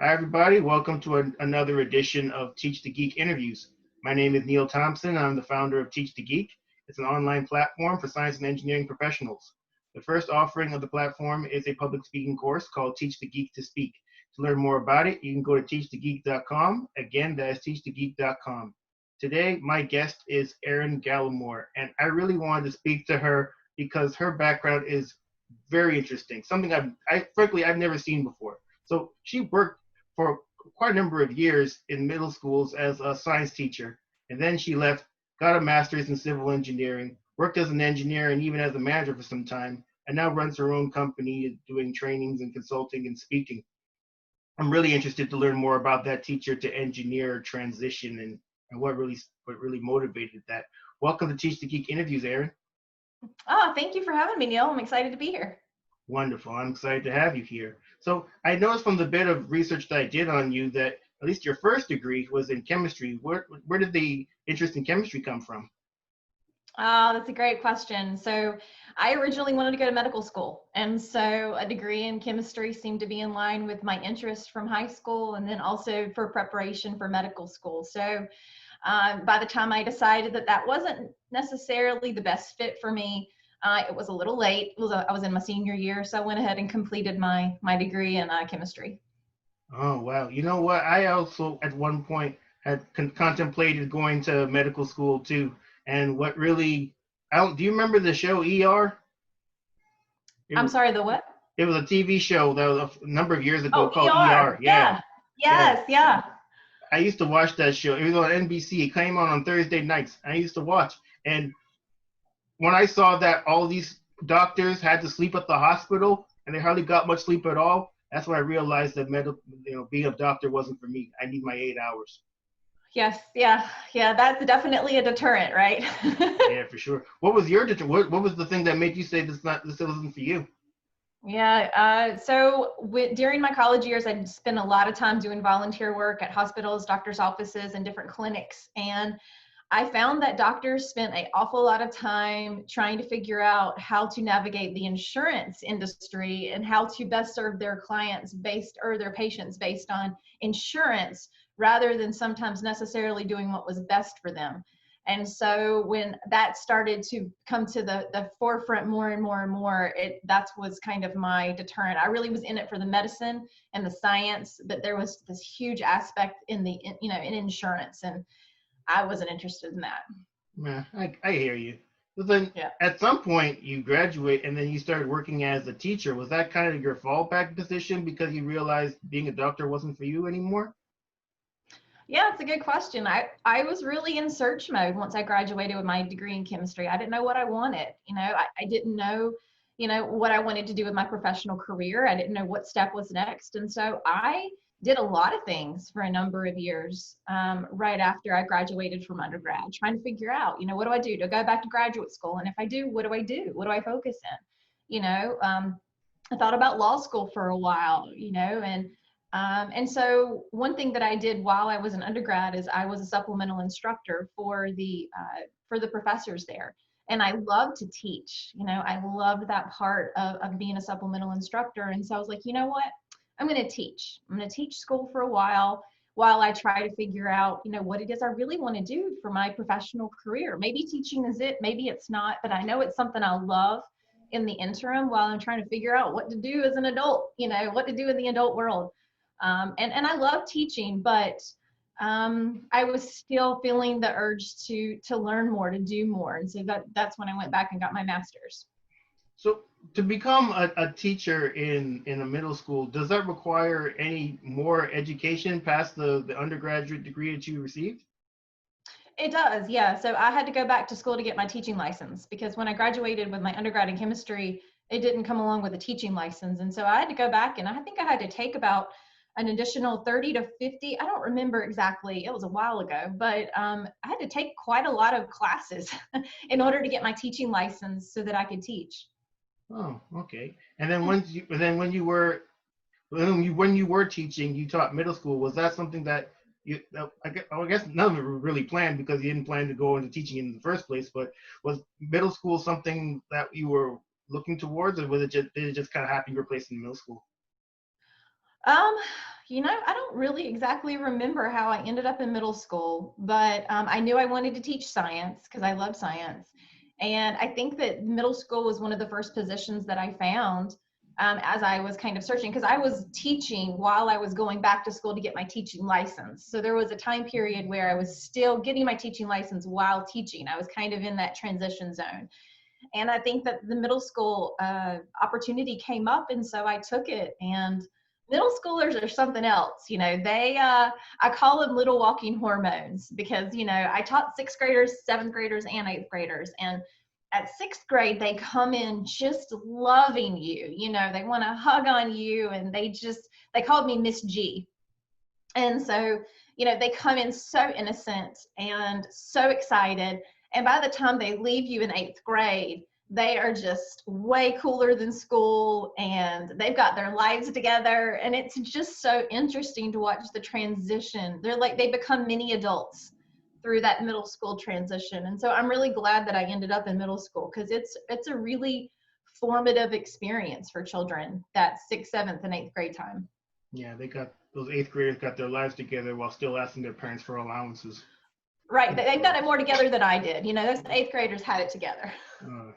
Hi, everybody. Welcome to another edition of Teach the Geek Interviews. My name is Neil Thompson. I'm the founder of Teach the Geek. It's an online platform for science and engineering professionals. The first offering of the platform is a public speaking course called Teach the Geek to Speak. To learn more about it, you can go to teachthegeek.com. Again, that is teachthegeek.com. Today, my guest is Erin Gallimore, and I really wanted to speak to her because her background is very interesting, something frankly, I've never seen before. So she worked for quite a number of years in middle schools as a science teacher. And then she left, got a master's in civil engineering, worked as an engineer and even as a manager for some time, and now runs her own company doing trainings and consulting and speaking. I'm really interested to learn more about that teacher to engineer transition and what really motivated that. Welcome to Teach the Geek Interviews, Erin. Oh, thank you for having me, Neil. I'm excited to be here. Wonderful. I'm excited to have you here. So I noticed from the bit of research that I did on you that at least your first degree was in chemistry. Where did the interest in chemistry come from? That's a great question. So I originally wanted to go to medical school. And so a degree in chemistry seemed to be in line with my interest from high school and then also for preparation for medical school. So by the time I decided that that wasn't necessarily the best fit for me, it was a little late. I was in my senior year, so I went ahead and completed my degree in chemistry. Oh, wow. You know what? I also at one point had contemplated going to medical school too. And what really, do you remember the show ER? It I'm was, sorry, the what? it was a TV show that was a number of years ago Oh, called ER. ER. Yeah, Yeah. yeah. Yes. Yeah. I used to watch that show. It was on NBC. It came on Thursday nights. I used to watch. And when I saw that all these doctors had to sleep at the hospital and they hardly got much sleep at all, that's when I realized that being a doctor wasn't for me. I need my 8 hours. Yes, yeah, yeah, that's definitely a deterrent, right? Yeah, for sure. What was your what was the thing that made you say this isn't for you? Yeah, during my college years, I spent a lot of time doing volunteer work at hospitals, doctors' offices, and different clinics. And I found that doctors spent an awful lot of time trying to figure out how to navigate the insurance industry and how to best serve their clients or their patients based on insurance rather than sometimes necessarily doing what was best for them. And so when that started to come to the forefront more and more and more, that was kind of my deterrent. I really was in it for the medicine and the science, but there was this huge aspect in in insurance, and I wasn't interested in that. Yeah, I hear you. But then Yeah. at some point you graduate and then you started working as a teacher. Was that kind of your fallback position because you realized being a doctor wasn't for you anymore? Yeah, it's a good question. I was really in search mode once I graduated with my degree in chemistry. I didn't know what I wanted. I didn't know, what I wanted to do with my professional career. I didn't know what step was next. And so I did a lot of things for a number of years right after I graduated from undergrad, trying to figure out, what do I do to go back to graduate school? And if I do, what do I do? What do I focus in? I thought about law school for a while, and so one thing that I did while I was an undergrad is I was a supplemental instructor for the professors there. And I loved to teach. I loved that part of being a supplemental instructor. And so I was like, you know what? I'm going to teach. I'm going to teach school for a while I try to figure out, what it is I really want to do for my professional career. Maybe teaching is it, maybe it's not, but I know it's something I love in the interim while I'm trying to figure out what to do as an adult, what to do in the adult world. And I love teaching, but I was still feeling the urge to learn more, to do more. And so that's when I went back and got my master's. So to become a teacher in a middle school, does that require any more education past the undergraduate degree that you received? It does, yeah. So I had to go back to school to get my teaching license because when I graduated with my undergrad in chemistry, it didn't come along with a teaching license. And so I had to go back, and I think I had to take about an additional 30 to 50. I don't remember exactly. It was a while ago, but I had to take quite a lot of classes in order to get my teaching license so that I could teach. Oh, okay. And then when you were teaching, you taught middle school. Was that something that I guess none of it were really planned because you didn't plan to go into teaching in the first place. But was middle school something that you were looking towards, or did it just kind of happen you were placed in middle school? Um, I don't really exactly remember how I ended up in middle school, but I knew I wanted to teach science because I love science. And I think that middle school was one of the first positions that I found as I was kind of searching, because I was teaching while I was going back to school to get my teaching license. So there was a time period where I was still getting my teaching license while teaching. I was kind of in that transition zone. And I think that the middle school opportunity came up, and so I took it. And middle schoolers are something else. I call them little walking hormones, because I taught sixth graders, seventh graders, and eighth graders. And at sixth grade, they come in just loving you. They want to hug on you, and they called me Miss G. And so they come in so innocent and so excited. And by the time they leave you in eighth grade, they are just way cooler than school, and they've got their lives together. And it's just so interesting to watch the transition. They become mini adults through that middle school transition. And so I'm really glad that I ended up in middle school, because it's a really formative experience for children, that sixth, seventh, and eighth grade time. Yeah, those eighth graders got their lives together while still asking their parents for allowances. Right, they've got it more together than I did. Those eighth graders had it together.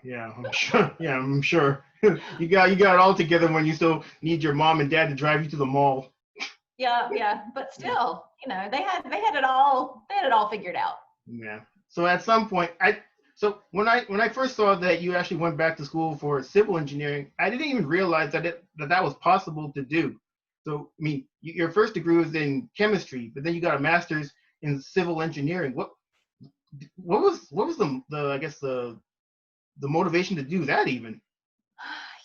Yeah, I'm sure. Yeah, I'm sure. You got it all together when you still need your mom and dad to drive you to the mall. Yeah, but still, they had it all. They had it all figured out. Yeah. So at some point, when I first saw that you actually went back to school for civil engineering, I didn't even realize that was possible to do. So I mean, your first degree was in chemistry, but then you got a master's in civil engineering. What was the motivation to do that even?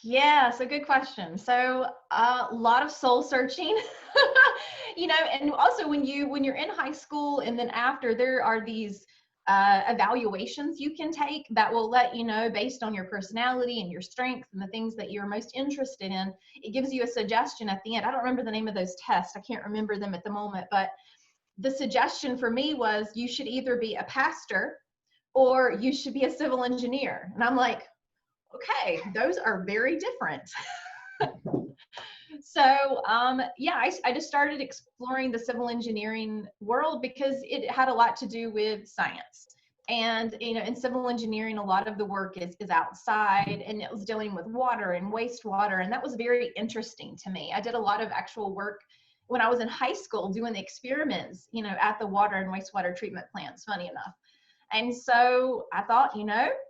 Yeah, so good question. So a lot of soul searching, and also when you're in high school and then after, there are these evaluations you can take that will let you know, based on your personality and your strengths and the things that you're most interested in. It gives you a suggestion at the end. I don't remember the name of those tests. I can't remember them at the moment, but the suggestion for me was you should either be a pastor or you should be a civil engineer. And I'm like, okay, those are very different. So I just started exploring the civil engineering world because it had a lot to do with science. And in civil engineering, a lot of the work is outside, and it was dealing with water and wastewater, and that was very interesting to me. I did a lot of actual work when I was in high school doing the experiments, at the water and wastewater treatment plants, funny enough. And so I thought,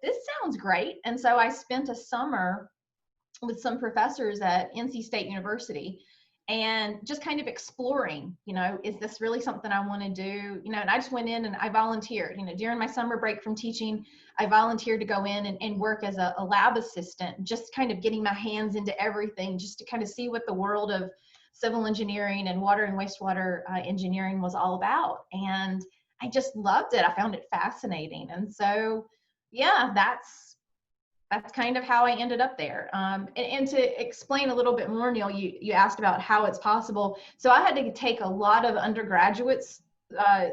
this sounds great. And so I spent a summer with some professors at NC State University and just kind of exploring, is this really something I want to do? And I just went in and I volunteered, during my summer break from teaching, I volunteered to go in and work as a lab assistant, just kind of getting my hands into everything, just to kind of see what the world of civil engineering and water and wastewater engineering was all about. And I just loved it. I found it fascinating. And so, yeah, that's kind of how I ended up there. And to explain a little bit more, Neil, you asked about how it's possible. So I had to take a lot of undergraduate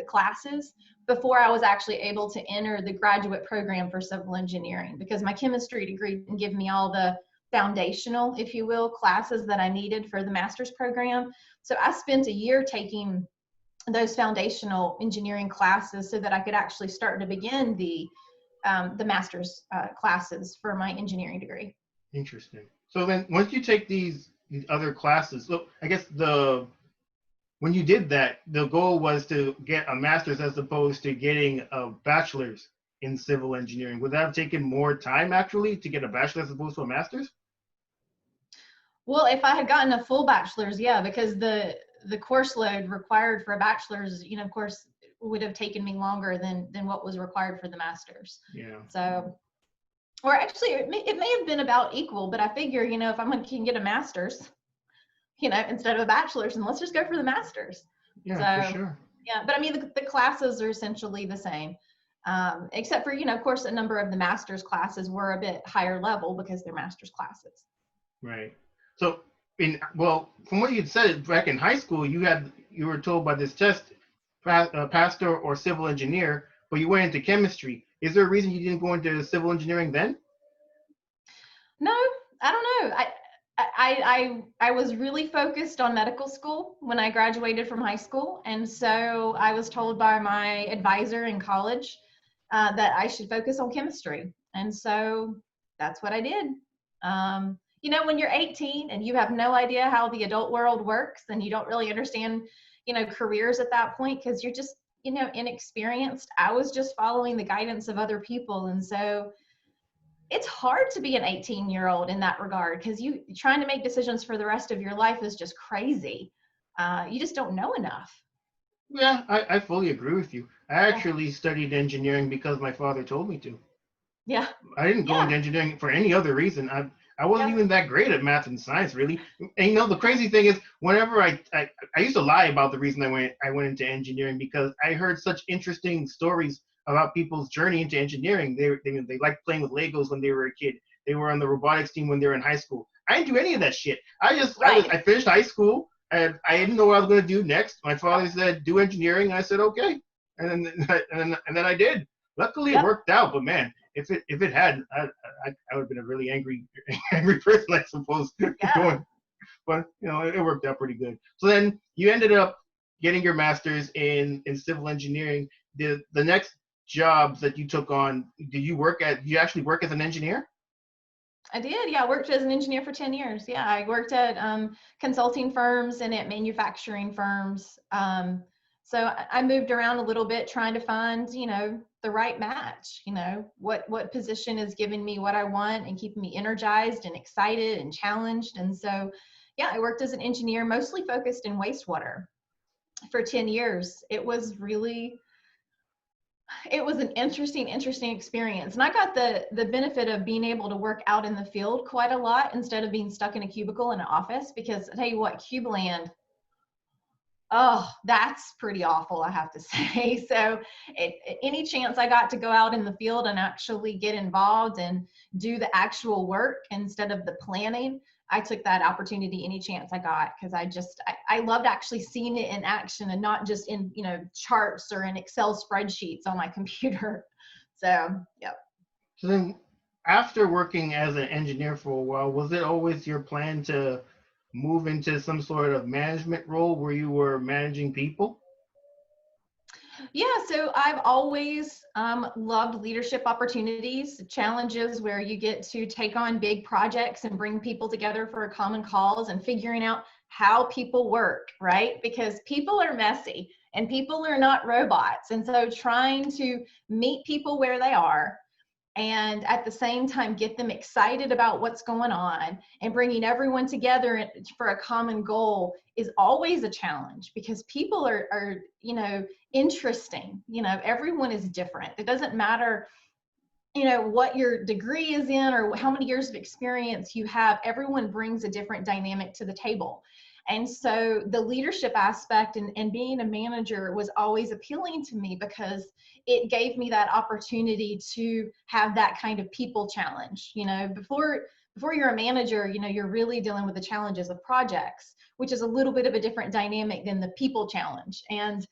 classes before I was actually able to enter the graduate program for civil engineering, because my chemistry degree didn't give me all the foundational, if you will, classes that I needed for the master's program. So I spent a year taking those foundational engineering classes so that I could actually start to begin the master's classes for my engineering degree. Interesting. So then once you take these other classes, so I guess when you did that, the goal was to get a master's as opposed to getting a bachelor's in civil engineering. Would that have taken more time actually to get a bachelor's as opposed to a master's? Well, if I had gotten a full bachelor's, yeah, because the course load required for a bachelor's, of course, would have taken me longer than what was required for the master's. Yeah. So, or actually, it may have been about equal, but I figure, if can get a master's, instead of a bachelor's, and let's just go for the master's. Yeah, for sure. Yeah, but I mean, the classes are essentially the same, except for, of course, a number of the master's classes were a bit higher level because they're master's classes. Right. So, from what you'd said back in high school, you were told by this test, pastor or civil engineer, but you went into chemistry. Is there a reason you didn't go into civil engineering then? No, I don't know. I was really focused on medical school when I graduated from high school. And so I was told by my advisor in college that I should focus on chemistry. And so that's what I did. You know, when you're 18 and you have no idea how the adult world works and you don't really understand, you know, careers at that point because you're just, you know, inexperienced, I was just following the guidance of other people. And so it's hard to be an 18-year-old in that regard because you trying to make decisions for the rest of your life is just crazy. You just don't know enough. Yeah, I fully agree with you. I Yeah. actually studied engineering because my father told me to. Yeah. I didn't go into Yeah. engineering for any other reason. I wasn't Yeah. even that great at math and science, really. And you know, the crazy thing is, whenever I used to lie about the reason I went into engineering because I heard such interesting stories about people's journey into engineering. They liked playing with Legos when they were a kid. They were on the robotics team when they were in high school. I didn't do any of that shit. Right. I finished high school and I didn't know what I was going to do next. My father said do engineering, and I said okay, and then I did. Luckily, it Yep. worked out. But man, if it hadn't, I would have been a really angry person, I suppose, Yeah. going. But you know, it worked out pretty good. So then you ended up getting your master's in civil engineering. The next jobs that you took on, did you actually work as an engineer? I did. Yeah. I worked as an engineer for 10 years. Yeah. I worked at consulting firms and at manufacturing firms. So I moved around a little bit trying to find, you know, the right match, you know, what position is giving me what I want and keeping me energized and excited and challenged. And so, yeah, I worked as an engineer, mostly focused in wastewater for 10 years. It was an interesting experience. And I got the benefit of being able to work out in the field quite a lot instead of being stuck in a cubicle in an office, because I tell you what, cube land, oh, that's pretty awful, I have to say. So any chance I got to go out in the field and actually get involved and do the actual work instead of the planning, I took that opportunity any chance I got, because I loved actually seeing it in action and not just in, you know, charts or in Excel spreadsheets on my computer. So, yeah. So then, after working as an engineer for a while, was it always your plan to move into some sort of management role where you were managing people? Yeah, so I've always loved leadership opportunities, challenges where you get to take on big projects and bring people together for a common cause and figuring out how people work, right? Because people are messy and people are not robots. And so trying to meet people where they are and at the same time get them excited about what's going on and bringing everyone together for a common goal is always a challenge, because people are you know, interesting. You know, everyone is different. It doesn't matter, you know, what your degree is in or how many years of experience you have. Everyone brings a different dynamic to the table. And so the leadership aspect and being a manager was always appealing to me, because it gave me that opportunity to have that kind of people challenge. You know, before you're a manager, you know, you're really dealing with the challenges of projects, which is a little bit of a different dynamic than the people challenge. And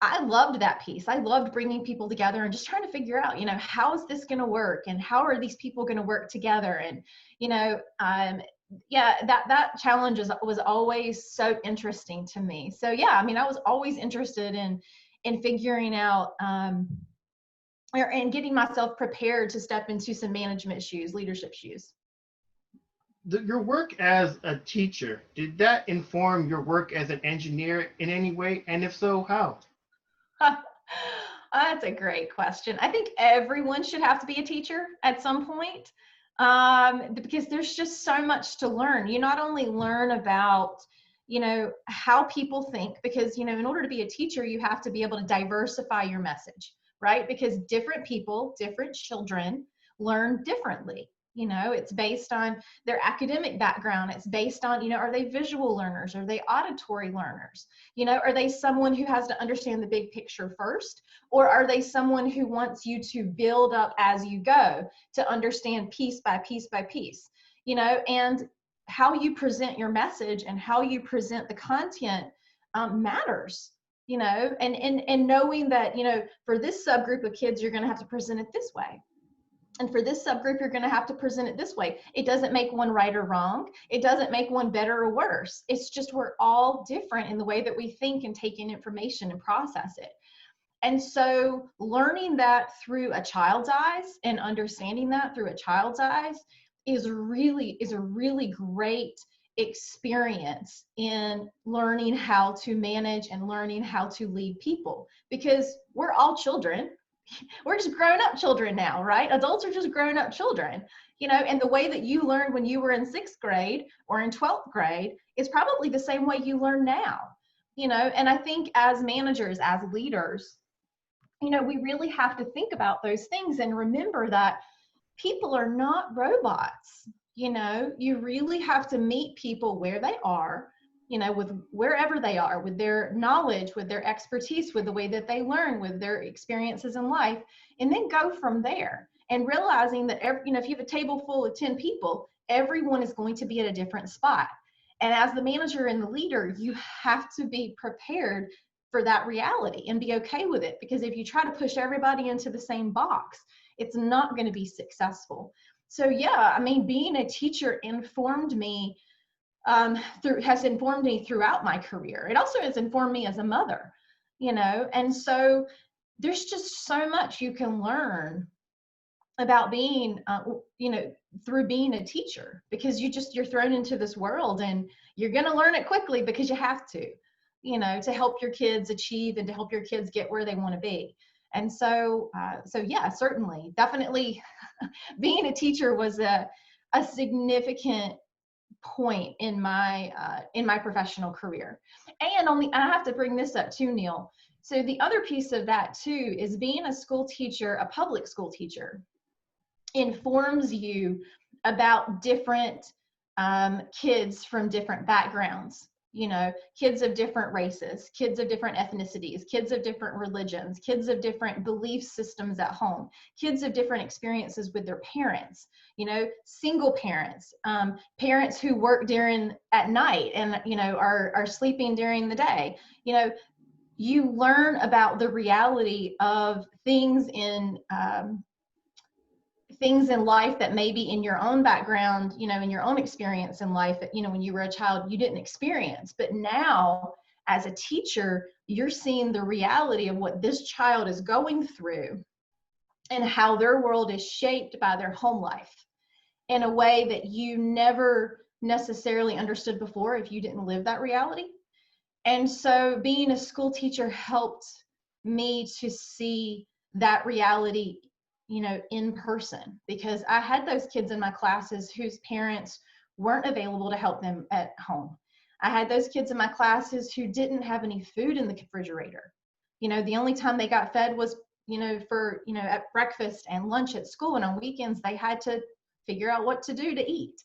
I loved that piece. I loved bringing people together and just trying to figure out, you know, how is this going to work and how are these people going to work together? And, you know, yeah, that challenge was always so interesting to me. So yeah, I mean, I was always interested in figuring out and getting myself prepared to step into some management shoes, leadership shoes. Your work as a teacher, did that inform your work as an engineer in any way? And if so, how? That's a great question. I think everyone should have to be a teacher at some point, because there's just so much to learn. You not only learn about, you know, how people think, because, you know, in order to be a teacher, you have to be able to diversify your message, right? Because different people, different children learn differently. You know, it's based on their academic background. It's based on, you know, are they visual learners? Are they auditory learners? You know, are they someone who has to understand the big picture first? Or are they someone who wants you to build up as you go to understand piece by piece by piece? You know, and how you present your message and how you present the content matters. You know, and knowing that, you know, for this subgroup of kids, you're going to have to present it this way. And for this subgroup, you're going to have to present it this way. It doesn't make one right or wrong. It doesn't make one better or worse. It's just we're all different in the way that we think and take in information and process it. And so learning that through a child's eyes and understanding that through a child's eyes is a really great experience in learning how to manage and learning how to lead people, because we're all children. We're just grown up children now, right? Adults are just grown up children, and the way that you learned when you were in 6th grade or in 12th grade is probably the same way you learn now, and I think as managers, as leaders, we really have to think about those things and remember that people are not robots. You really have to meet people where they are, with wherever they are, with their knowledge, with their expertise, with the way that they learn, with their experiences in life, and then go from there. And realizing that if you have a table full of 10 people, everyone is going to be at a different spot. And as the manager and the leader, you have to be prepared for that reality and be okay with it. Because if you try to push everybody into the same box, it's not going to be successful. So yeah, being a teacher informed me, has informed me throughout my career. It also has informed me as a mother, and so there's just so much you can learn about being, through being a teacher, because you're thrown into this world and you're going to learn it quickly because you have to, to help your kids achieve and to help your kids get where they want to be. And so yeah, certainly, definitely being a teacher was a significant point in my professional career. And I have to bring this up too, Neil. So the other piece of that too is being a school teacher, a public school teacher, informs you about different kids from different backgrounds. Kids of different races, kids of different ethnicities, kids of different religions, kids of different belief systems at home, kids of different experiences with their parents, single parents, parents who work at night and, are sleeping during the day. You learn about the reality of things in life that maybe in your own background, in your own experience in life, when you were a child, you didn't experience. But now, as a teacher, you're seeing the reality of what this child is going through and how their world is shaped by their home life in a way that you never necessarily understood before if you didn't live that reality. And so being a school teacher helped me to see that reality in person, because I had those kids in my classes whose parents weren't available to help them at home. I had those kids in my classes who didn't have any food in the refrigerator. The only time they got fed was, at breakfast and lunch at school, and on weekends they had to figure out what to do to eat.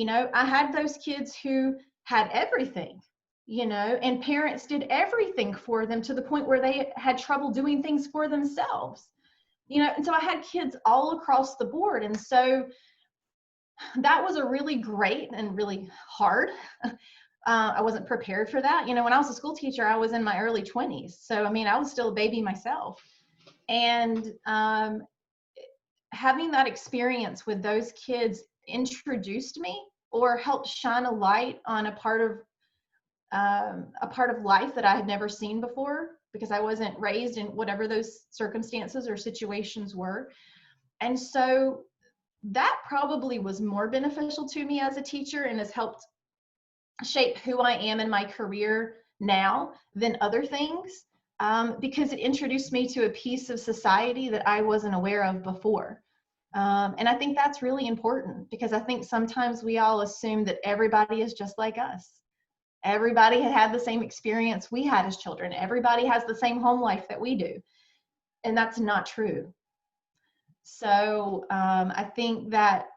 I had those kids who had everything, and parents did everything for them to the point where they had trouble doing things for themselves. And so I had kids all across the board. And so that was a really great and really hard. I wasn't prepared for that. When I was a school teacher, I was in my early 20s. So, I was still a baby myself. And having that experience with those kids introduced me or helped shine a light on a part of life that I had never seen before, because I wasn't raised in whatever those circumstances or situations were. And so that probably was more beneficial to me as a teacher and has helped shape who I am in my career now than other things, because it introduced me to a piece of society that I wasn't aware of before. And I think that's really important, because I think sometimes we all assume that everybody is just like us. Everybody had the same experience we had as children. Everybody has the same home life that we do. And that's not true. So I think that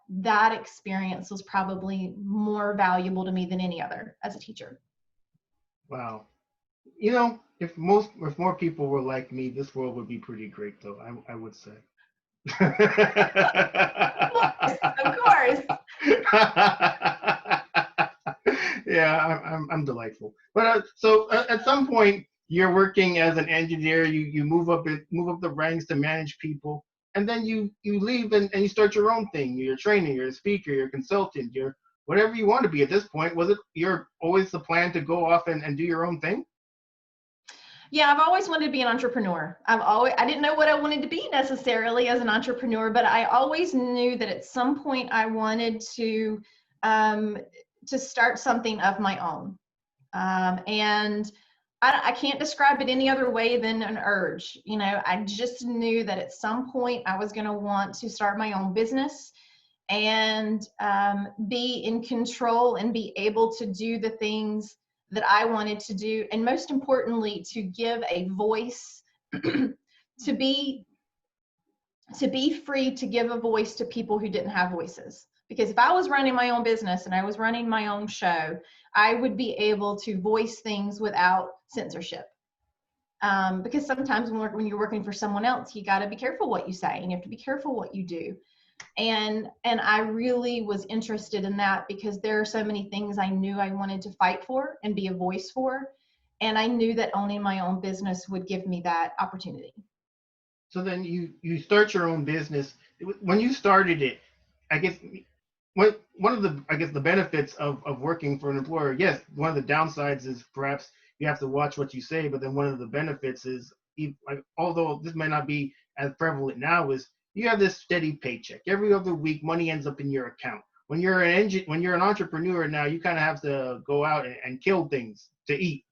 experience was probably more valuable to me than any other as a teacher. Wow. If more people were like me, this world would be pretty great, though, I would say. Of course. Yeah, I'm delightful. But so at some point, you're working as an engineer. You move up the ranks to manage people. and then you leave and you start your own thing. You're a trainer, you're a speaker, you're a consultant, you're whatever you want to be at this point. Was it your always the plan to go off and do your own thing? Yeah, I've always wanted to be an entrepreneur. I didn't know what I wanted to be necessarily as an entrepreneur, but I always knew that at some point I wanted to start something of my own. And I can't describe it any other way than an urge. You know, I just knew that at some point I was going to want to start my own business and be in control and be able to do the things that I wanted to do. And most importantly, to give a voice, to be free to give a voice to people who didn't have voices. Because if I was running my own business and I was running my own show, I would be able to voice things without censorship. Because sometimes when you're working for someone else, you got to be careful what you say and you have to be careful what you do. And I really was interested in that because there are so many things I knew I wanted to fight for and be a voice for. And I knew that owning my own business would give me that opportunity. So then you start your own business. When you started it, I guess one of the benefits of working for an employer, yes, one of the downsides is perhaps you have to watch what you say, but then one of the benefits is, although this may not be as prevalent now, is you have this steady paycheck. Every other week, money ends up in your account. When you're an entrepreneur now, you kind of have to go out and kill things to eat.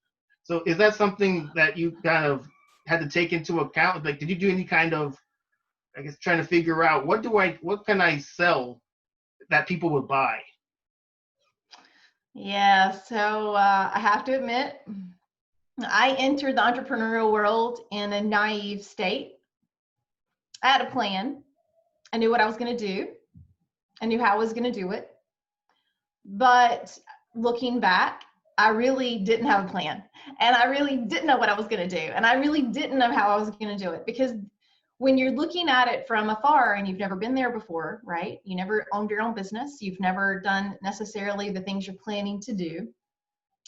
So is that something that you kind of had to take into account? Like, did you do any kind of, I guess, trying to figure out what can I sell that people would buy? Yeah, so I have to admit, I entered the entrepreneurial world in a naive state. I had a plan. I knew what I was going to do. I knew how I was going to do it. But looking back, I really didn't have a plan. And I really didn't know what I was going to do. And I really didn't know how I was going to do it. Because when you're looking at it from afar and you've never been there before, right? You never owned your own business. You've never done necessarily the things you're planning to do.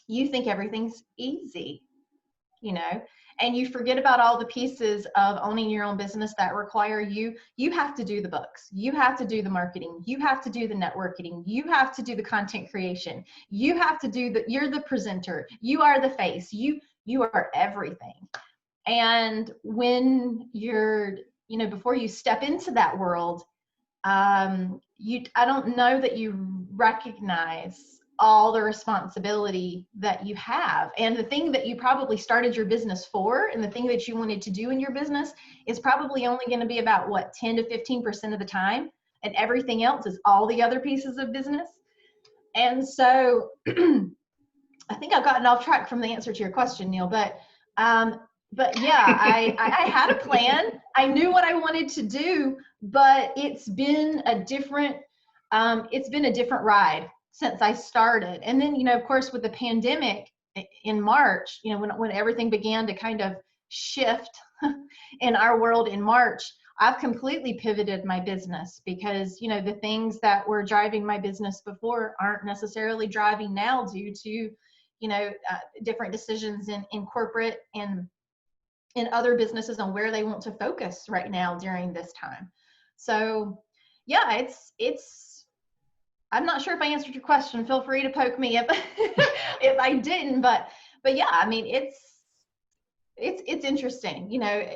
You think everything's easy, you know, and you forget about all the pieces of owning your own business that require you have to do the books, you have to do the marketing, you have to do the networking, you have to do the content creation, you have to do you're the presenter, you are the face, you are everything. And when you're, you know, before you step into that world, I don't know that you recognize all the responsibility that you have. And the thing that you probably started your business for and the thing that you wanted to do in your business is probably only going to be about 10 to 15% of the time. And everything else is all the other pieces of business. And so I think I've gotten off track from the answer to your question, Neil, but yeah, I had a plan. I knew what I wanted to do, but it's been a different ride since I started. And then, you know, of course, with the pandemic in March, you know, when everything began to kind of shift in our world in March, I've completely pivoted my business because, you know, the things that were driving my business before aren't necessarily driving now due to, you know, different decisions in corporate and in other businesses on where they want to focus right now during this time. So yeah, it's I'm not sure if I answered your question. Feel free to poke me if if I didn't, but yeah, I mean, it's interesting. You know,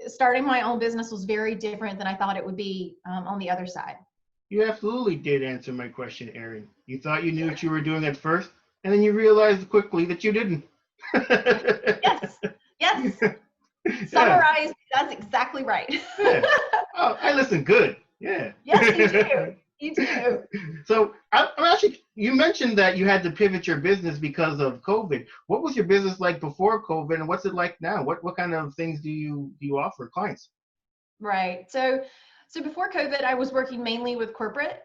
starting my own business was very different than I thought it would be on the other side. You absolutely did answer my question, Erin. You thought you knew what you were doing at first, and then you realized quickly that you didn't. Yes. Summarized, that's exactly right. Yeah. Oh, I listen good. Yeah. Yes, you do. You do. So I'm actually, you mentioned that you had to pivot your business because of COVID. What was your business like before COVID, and what's it like now? What kind of things do you offer clients? Right. So before COVID, I was working mainly with corporate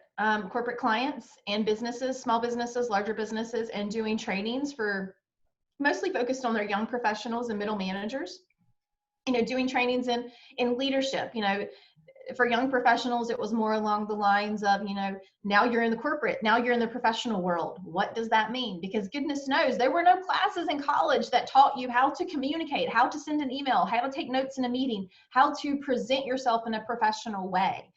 clients and businesses, small businesses, larger businesses, and doing trainings for mostly focused on their young professionals and middle managers. You know, doing trainings in leadership. You know, for young professionals, it was more along the lines of, now you're in the corporate, now you're in the professional world. What does that mean? Because goodness knows there were no classes in college that taught you how to communicate, how to send an email, how to take notes in a meeting, how to present yourself in a professional way.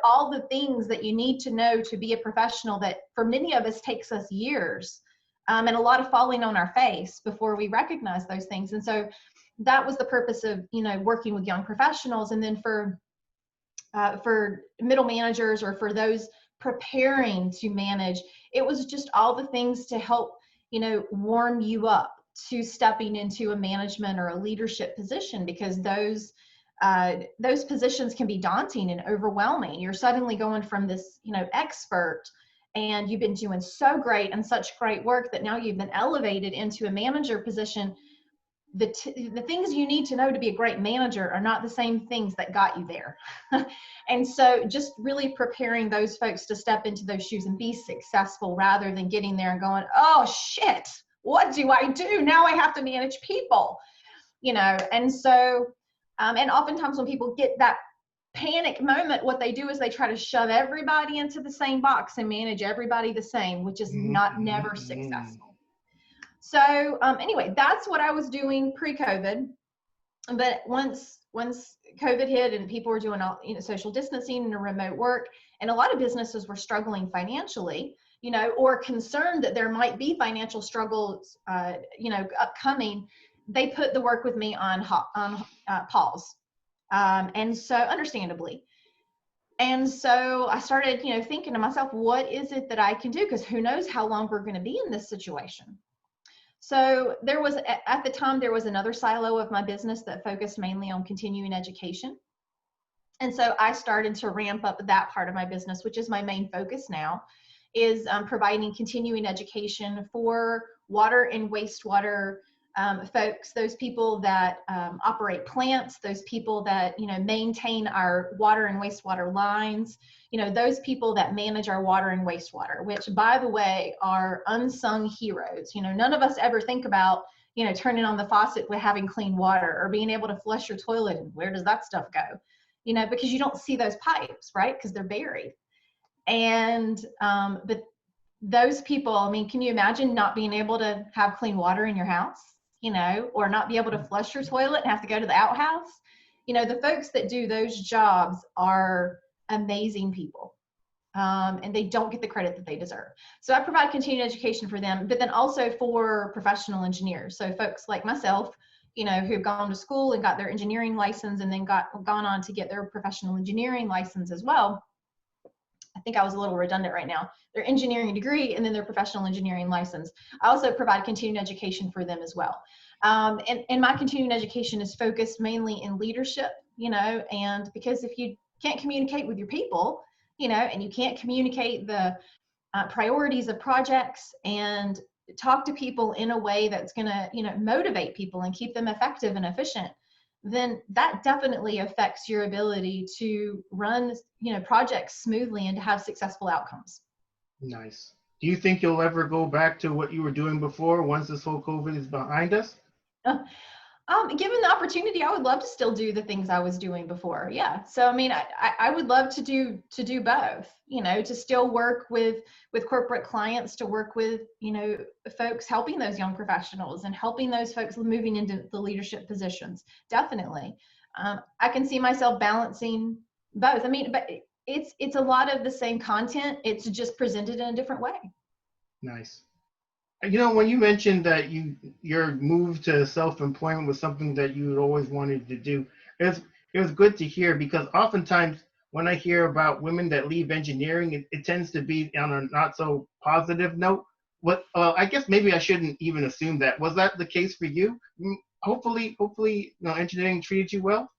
All the things that you need to know to be a professional that for many of us takes us years, and a lot of falling on our face before we recognize those things. And so that was the purpose of, working with young professionals. And then for middle managers or for those preparing to manage, it was just all the things to help, warm you up to stepping into a management or a leadership position, because those positions can be daunting and overwhelming. You're suddenly going from this, expert, and you've been doing so great and such great work that now you've been elevated into a manager position. The things you need to know to be a great manager are not the same things that got you there. And so just really preparing those folks to step into those shoes and be successful, rather than getting there and going, oh shit, what do I do? Now I have to manage people, and so, and oftentimes when people get that panic moment, what they do is they try to shove everybody into the same box and manage everybody the same, which is never successful. So anyway, that's what I was doing pre-COVID. But once COVID hit and people were doing all, social distancing and remote work, and a lot of businesses were struggling financially, or concerned that there might be financial struggles, upcoming, they put the work with me on pause. And so understandably. And so I started, thinking to myself, what is it that I can do? Because who knows how long we're going to be in this situation. So at the time, there was another silo of my business that focused mainly on continuing education. And so I started to ramp up that part of my business, which is my main focus now, is providing continuing education for water and wastewater folks, those people that operate plants, those people that, maintain our water and wastewater lines, those people that manage our water and wastewater, which, by the way, are unsung heroes. None of us ever think about, turning on the faucet with having clean water, or being able to flush your toilet, and where does that stuff go? Because you don't see those pipes, right? Because they're buried. And, but those people, can you imagine not being able to have clean water in your house? Or not be able to flush your toilet and have to go to the outhouse. The folks that do those jobs are amazing people. And they don't get the credit that they deserve. So I provide continuing education for them, but then also for professional engineers. So folks like myself, who've gone to school and got their engineering license, and then gone on to get their professional engineering license as well. I think I was a little redundant right now. Their engineering degree and then their professional engineering license. I also provide continuing education for them as well. And my continuing education is focused mainly in leadership, and because if you can't communicate with your people, and you can't communicate the priorities of projects and talk to people in a way that's going to, motivate people and keep them effective and efficient, then that definitely affects your ability to run, projects smoothly and to have successful outcomes. Nice. Do you think you'll ever go back to what you were doing before once this whole COVID is behind us? Given the opportunity, I would love to still do the things I was doing before. Yeah. So, I would love to do both, to still work with corporate clients, to work with, folks helping those young professionals and helping those folks moving into the leadership positions. Definitely. I can see myself balancing both. But it's a lot of the same content. It's just presented in a different way. Nice. When you mentioned that your move to self-employment was something that you always wanted to do, it was good to hear, because oftentimes when I hear about women that leave engineering, it tends to be on a not so positive note. I guess maybe I shouldn't even assume that. Was that the case for you? Hopefully, engineering treated you well.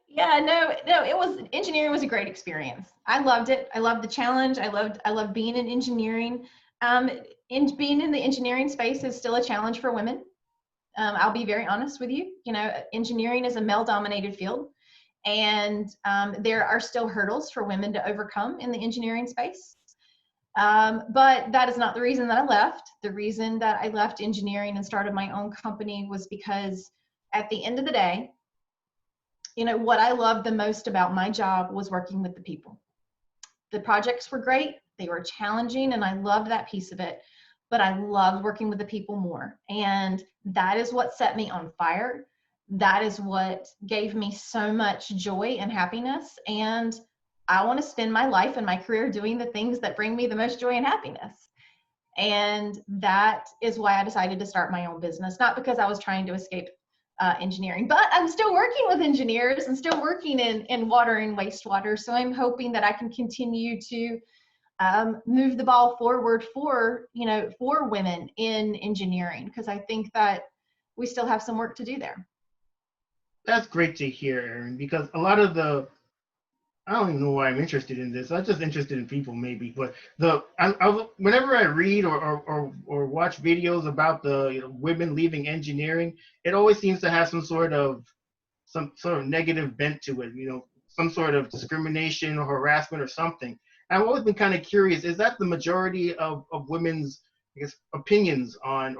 Yeah, no, engineering was a great experience. I loved it. I loved the challenge. I loved being in engineering. Being in the engineering space is still a challenge for women. I'll be very honest with you. Engineering is a male-dominated field, and there are still hurdles for women to overcome in the engineering space. But that is not the reason that I left. The reason that I left engineering and started my own company was because at the end of the day, what I loved the most about my job was working with the people. The projects were great, they were challenging, and I loved that piece of it, but I loved working with the people more. And that is what set me on fire. That is what gave me so much joy and happiness. And I want to spend my life and my career doing the things that bring me the most joy and happiness. And that is why I decided to start my own business, not because I was trying to escape engineering, but I'm still working with engineers and still working in water and wastewater. So I'm hoping that I can continue to move the ball forward for women in engineering, because I think that we still have some work to do there. That's great to hear, Erin, because a lot of I don't even know why I'm interested in this. I'm just interested in people, maybe. But whenever I read or watch videos about the women leaving engineering, it always seems to have some sort of negative bent to it. Some sort of discrimination or harassment or something. I've always been kind of curious: is that the majority of women's, I guess, opinions on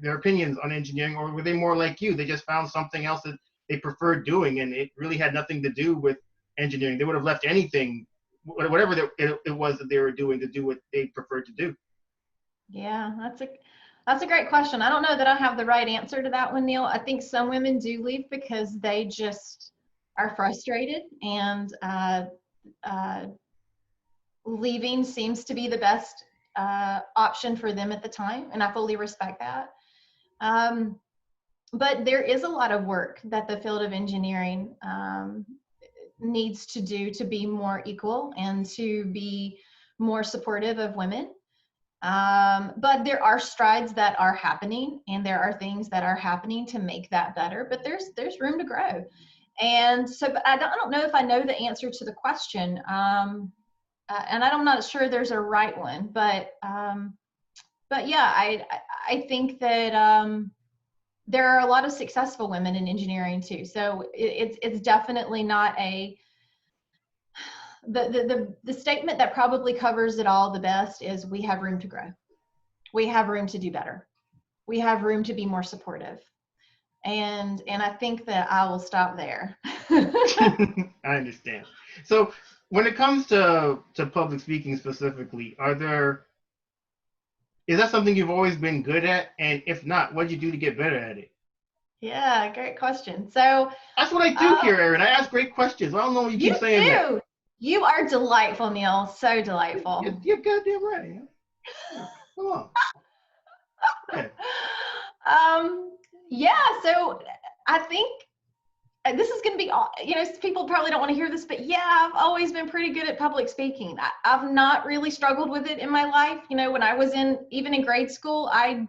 their opinions on engineering, or were they more like you? They just found something else that they preferred doing, and it really had nothing to do with engineering. They would have left anything, whatever it was that they were doing, to do what they preferred to do. Yeah, that's a great question. I don't know that I have the right answer to that one, Neil. I think some women do leave because they just are frustrated, and leaving seems to be the best option for them at the time, and I fully respect that. But there is a lot of work that the field of engineering needs to do to be more equal and to be more supportive of women. But there are strides that are happening, and there are things that are happening to make that better, but there's room to grow. And so, but I don't know if I know the answer to the question. And I'm not sure there's a right one, but yeah, I think that there are a lot of successful women in engineering too. So it's definitely not the statement that probably covers it all the best is we have room to grow. We have room to do better. We have room to be more supportive. And I think that I will stop there. I understand. So when it comes to public speaking specifically, is that something you've always been good at? And if not, what did you do to get better at it? Yeah, great question. So that's what I do here, Erin. I ask great questions. I don't know what you keep saying. You do. You are delightful, Neil. So delightful. You're goddamn right. Come on. Okay. Yeah, so I think this is going to be, people probably don't want to hear this, but yeah, I've always been pretty good at public speaking. I've not really struggled with it in my life. When I was even in grade school, I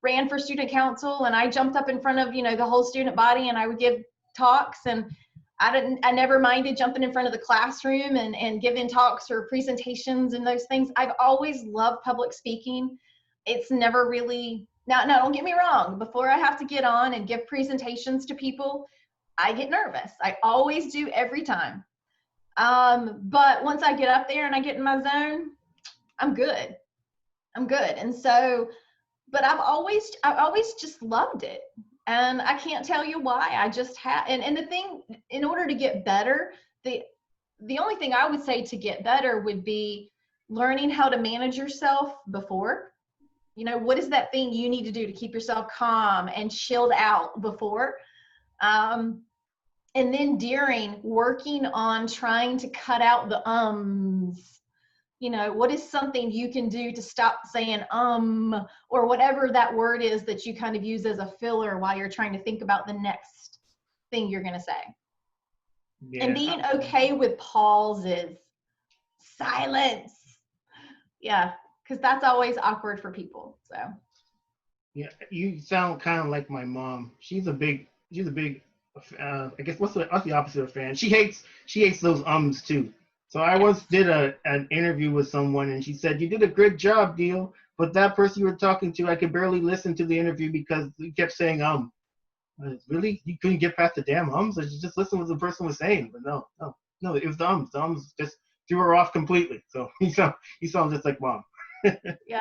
ran for student council, and I jumped up in front of, the whole student body, and I would give talks, and I never minded jumping in front of the classroom and giving talks or presentations and those things. I've always loved public speaking. It's never really, now don't get me wrong, before I have to get on and give presentations to people, I get nervous. I always do, every time. But once I get up there and I get in my zone, I'm good. And so, but I've always just loved it. And I can't tell you why. I just have, and the thing, in order to get better, the only thing I would say to get better would be learning how to manage yourself before. What is that thing you need to do to keep yourself calm and chilled out before? And then during, working on trying to cut out the ums. What is something you can do to stop saying or whatever that word is that you kind of use as a filler while you're trying to think about the next thing you're going to say. Yeah. And being okay with pauses, silence. Yeah, because that's always awkward for people. So. Yeah, you sound kind of like my mom. She's a big I guess what's the opposite of fan? She hates those ums too. So I once did an interview with someone, and she said, "You did a great job, Neil, but that person you were talking to, I could barely listen to the interview because you kept saying Really? You couldn't get past the damn ums? Or you just listen to what the person was saying?" But no, it was the ums. The ums just threw her off completely. So he sounds just like mom. Yeah.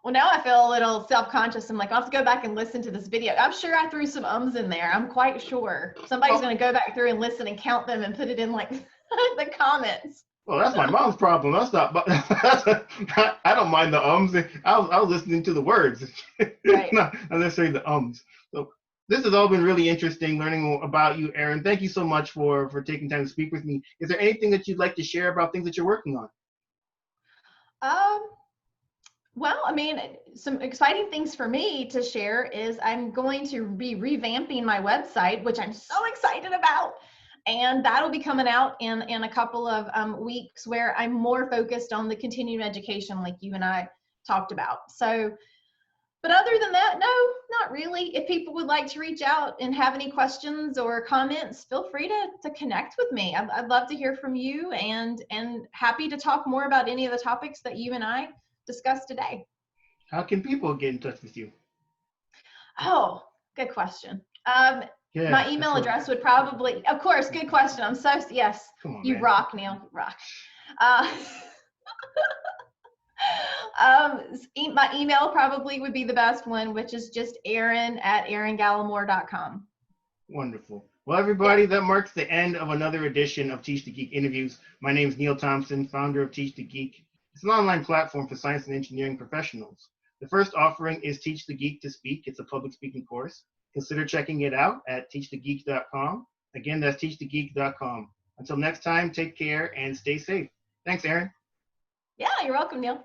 Well, now I feel a little self-conscious. I'm like, I'll have to go back and listen to this video. I'm sure I threw some ums in there. I'm quite sure. Somebody's going to go back through and listen and count them and put it in like the comments. Well, that's my mom's problem. That's not. I don't mind the ums. I was listening to the words, Right. not necessarily the ums. So this has all been really interesting learning about you, Erin. Thank you so much for taking time to speak with me. Is there anything that you'd like to share about things that you're working on? Well, I mean, some exciting things for me to share is I'm going to be revamping my website, which I'm so excited about. And that'll be coming out in a couple of weeks, where I'm more focused on the continuing education like you and I talked about. So, but other than that, no, not really. If people would like to reach out and have any questions or comments, feel free to connect with me. I'd love to hear from you, and happy to talk more about any of the topics that you and I discussed today. How can people get in touch with you? Oh, good question. Yeah, my email address would probably, of course, good question. I'm so, yes, come on, you man. rock, Neil, you rock. My email probably would be the best one, which is just Erin@eringallimore.com. Wonderful. Well, everybody, that marks the end of another edition of Teach the Geek Interviews. My name is Neil Thompson, founder of Teach the Geek. It's an online platform for science and engineering professionals. The first offering is Teach the Geek to Speak. It's a public speaking course. Consider checking it out at teachthegeek.com. Again, that's teachthegeek.com. Until next time, take care and stay safe. Thanks, Erin. Yeah, you're welcome, Neil.